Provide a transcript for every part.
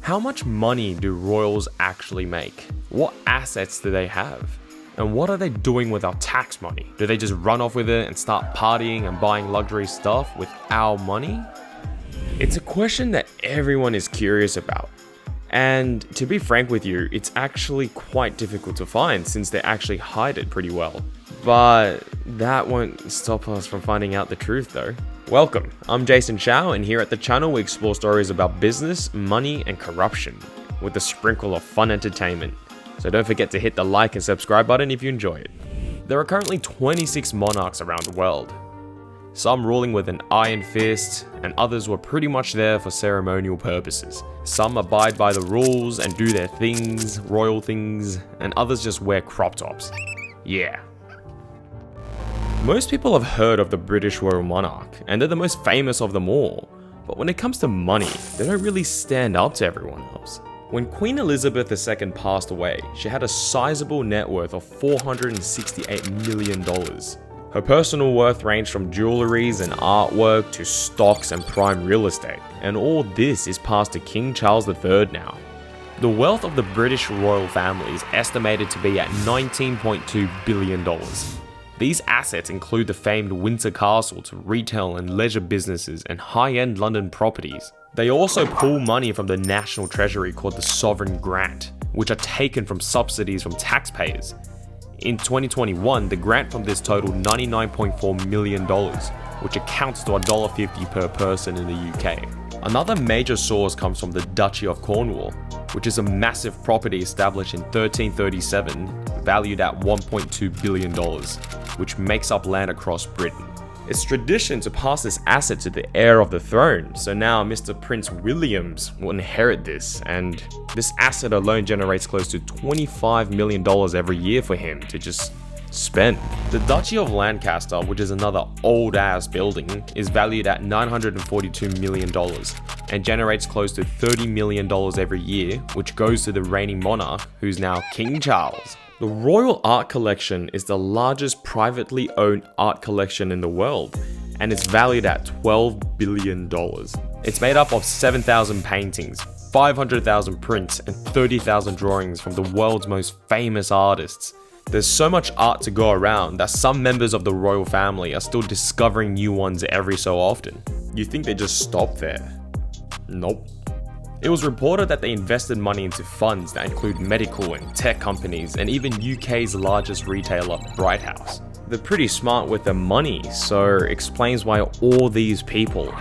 How much money do royals actually make? What assets do they have? And what are they doing with our tax money? Do they just run off with it and start partying and buying luxury stuff with our money? It's a question that everyone is curious about. And to be frank with you, it's actually quite difficult to find since they actually hide it pretty well. But that won't stop us from finding out the truth though. Welcome, I'm Jason Shao, and here at the channel we explore stories about business, money, and corruption with a sprinkle of fun entertainment. So don't forget to hit the like and subscribe button if you enjoy it. There are currently 26 monarchs around the world. Some ruling with an iron fist, and others were pretty much there for ceremonial purposes. Some abide by the rules and do their things, royal things, and others just wear crop tops. Yeah. Most people have heard of the British royal monarch, and they're the most famous of them all. But when it comes to money, they don't really stand up to everyone else. When Queen Elizabeth II passed away, she had a sizable net worth of $468 million. Her personal worth ranged from jewelries and artwork to stocks and prime real estate, and all this is passed to King Charles III now. The wealth of the British royal family is estimated to be at $19.2 billion. These assets include the famed Windsor Castle to retail and leisure businesses and high-end London properties. They also pull money from the National Treasury called the Sovereign Grant, which are taken from subsidies from taxpayers. In 2021, the grant from this totaled $99.4 million, which accounts to $1.50 per person in the UK. Another major source comes from the Duchy of Cornwall, which is a massive property established in 1337, valued at $1.2 billion, which makes up land across Britain. It's tradition to pass this asset to the heir of the throne, so now Mr. Prince Williams will inherit this, and this asset alone generates close to $25 million every year for him to just spend. The Duchy of Lancaster, which is another old-ass building, is valued at $942 million and generates close to $30 million every year, which goes to the reigning monarch, who's now King Charles. The Royal Art Collection is the largest privately owned art collection in the world, and it's valued at $12 billion. It's made up of 7,000 paintings, 500,000 prints, and 30,000 drawings from the world's most famous artists. There's so much art to go around that some members of the royal family are still discovering new ones every so often. You think they just stop there? Nope. It was reported that they invested money into funds that include medical and tech companies, and even UK's largest retailer, Bright House. They're pretty smart with their money, so it explains why all these people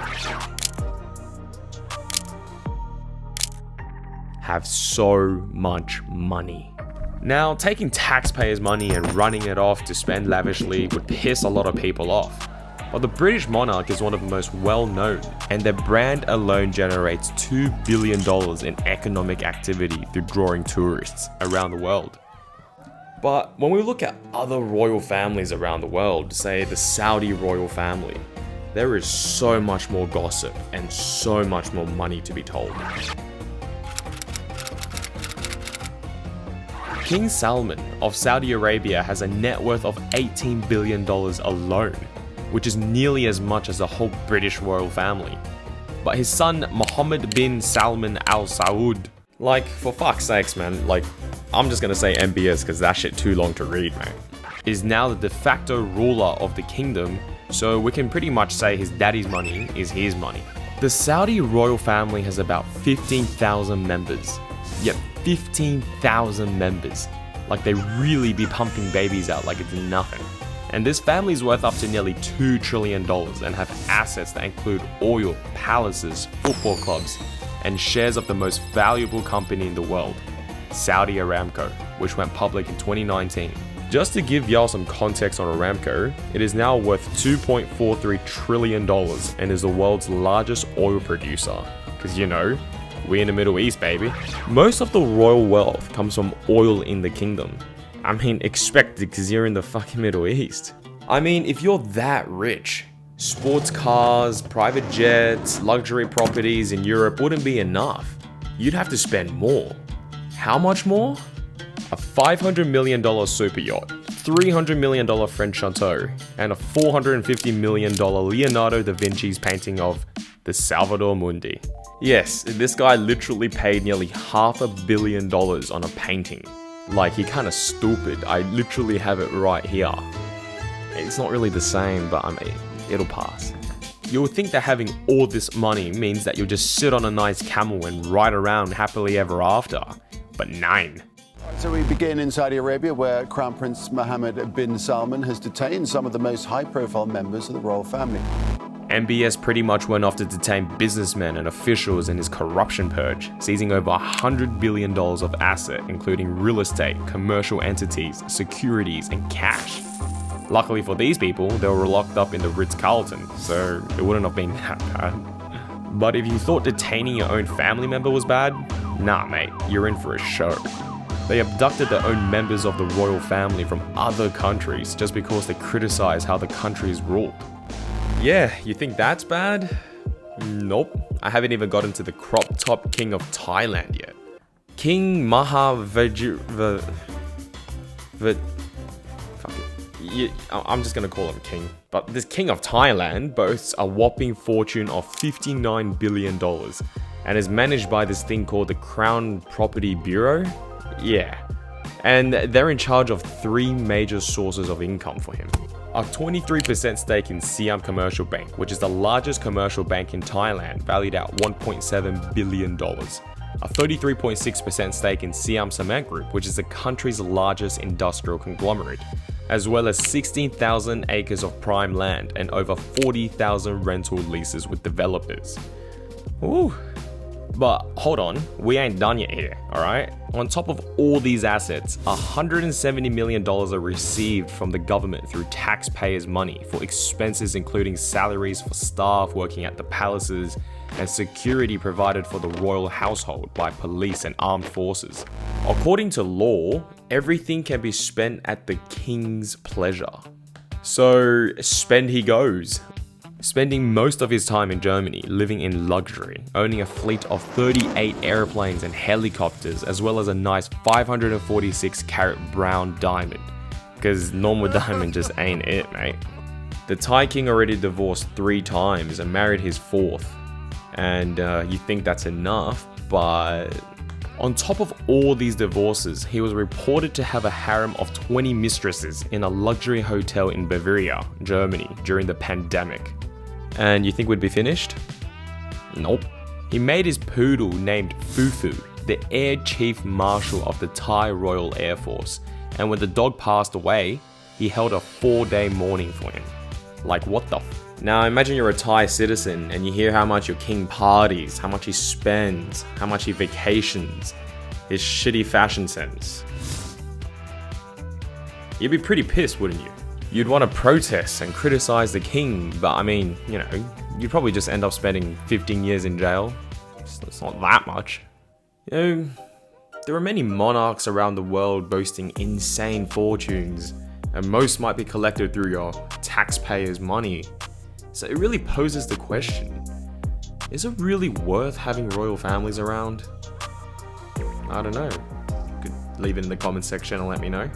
have so much money. Now, taking taxpayers' money and running it off to spend lavishly would piss a lot of people off. But the British monarch is one of the most well-known, and their brand alone generates $2 billion in economic activity through drawing tourists around the world. But when we look at other royal families around the world, say the Saudi royal family, there is so much more gossip and so much more money to be told. King Salman of Saudi Arabia has a net worth of $18 billion alone, which is nearly as much as the whole British royal family. But his son Mohammed bin Salman Al Saud, for fuck's sakes man, I'm just gonna say MBS because that shit too long to read, man, is now the de facto ruler of the kingdom, so we can pretty much say his daddy's money is his money. The Saudi royal family has about 15,000 members. Yep, 15,000 members. They really be pumping babies out like it's nothing. And this family is worth up to nearly $2 trillion and have assets that include oil, palaces, football clubs, and shares of the most valuable company in the world, Saudi Aramco, which went public in 2019. Just to give y'all some context on Aramco, it is now worth $2.43 trillion and is the world's largest oil producer. Because we in the Middle East, baby. Most of the royal wealth comes from oil in the kingdom. Expected because you're in the fucking Middle East. If you're that rich, sports cars, private jets, luxury properties in Europe wouldn't be enough. You'd have to spend more. How much more? A $500 million super yacht, $300 million French chateau, and a $450 million Leonardo da Vinci's painting of the Salvator Mundi. Yes, this guy literally paid nearly $500 million on a painting. Like, he kinda stupid. I literally have it right here. It's not really the same, but I mean, it'll pass. You would think that having all this money means that you'll just sit on a nice camel and ride around happily ever after. But nein. So we begin in Saudi Arabia, where Crown Prince Mohammed bin Salman has detained some of the most high-profile members of the royal family. MBS pretty much went off to detain businessmen and officials in his corruption purge, seizing over $100 billion of asset, including real estate, commercial entities, securities, and cash. Luckily for these people, they were locked up in the Ritz-Carlton, so it wouldn't have been that bad. But if you thought detaining your own family member was bad, nah mate, you're in for a show. They abducted their own members of the royal family from other countries just because they criticize how the country is ruled. Yeah, you think that's bad? Nope. I haven't even gotten to the Croptop King of Thailand yet. King Maha I'm just gonna call him King. But this King of Thailand boasts a whopping fortune of $59 billion and is managed by this thing called the Crown Property Bureau. Yeah. And they're in charge of 3 major sources of income for him. A 23% stake in Siam Commercial Bank, which is the largest commercial bank in Thailand, valued at $1.7 billion. A 33.6% stake in Siam Cement Group, which is the country's largest industrial conglomerate, as well as 16,000 acres of prime land and over 40,000 rental leases with developers. Ooh. But hold on, we ain't done yet here, alright? On top of all these assets, $170 million are received from the government through taxpayers' money for expenses including salaries for staff working at the palaces and security provided for the royal household by police and armed forces. According to law, everything can be spent at the king's pleasure. So spend he goes. Spending most of his time in Germany, living in luxury, owning a fleet of 38 airplanes and helicopters, as well as a nice 546-carat brown diamond. Because normal diamond just ain't it, mate. The Thai king already divorced 3 times and married his 4th. And you think that's enough, but on top of all these divorces, he was reported to have a harem of 20 mistresses in a luxury hotel in Bavaria, Germany, during the pandemic. And you think we'd be finished? Nope. He made his poodle named Fufu the Air Chief Marshal of the Thai Royal Air Force, and when the dog passed away, he held a 4-day mourning for him. Like, what the f? Now imagine you're a Thai citizen and you hear how much your king parties, how much he spends, how much he vacations, his shitty fashion sense. You'd be pretty pissed, wouldn't you? You'd want to protest and criticize the king, but I mean, you know, you'd probably just end up spending 15 years in jail. It's not that much. You know, there are many monarchs around the world boasting insane fortunes, and most might be collected through your taxpayers' money. So it really poses the question, is it really worth having royal families around? I don't know. You could leave it in the comment section and let me know.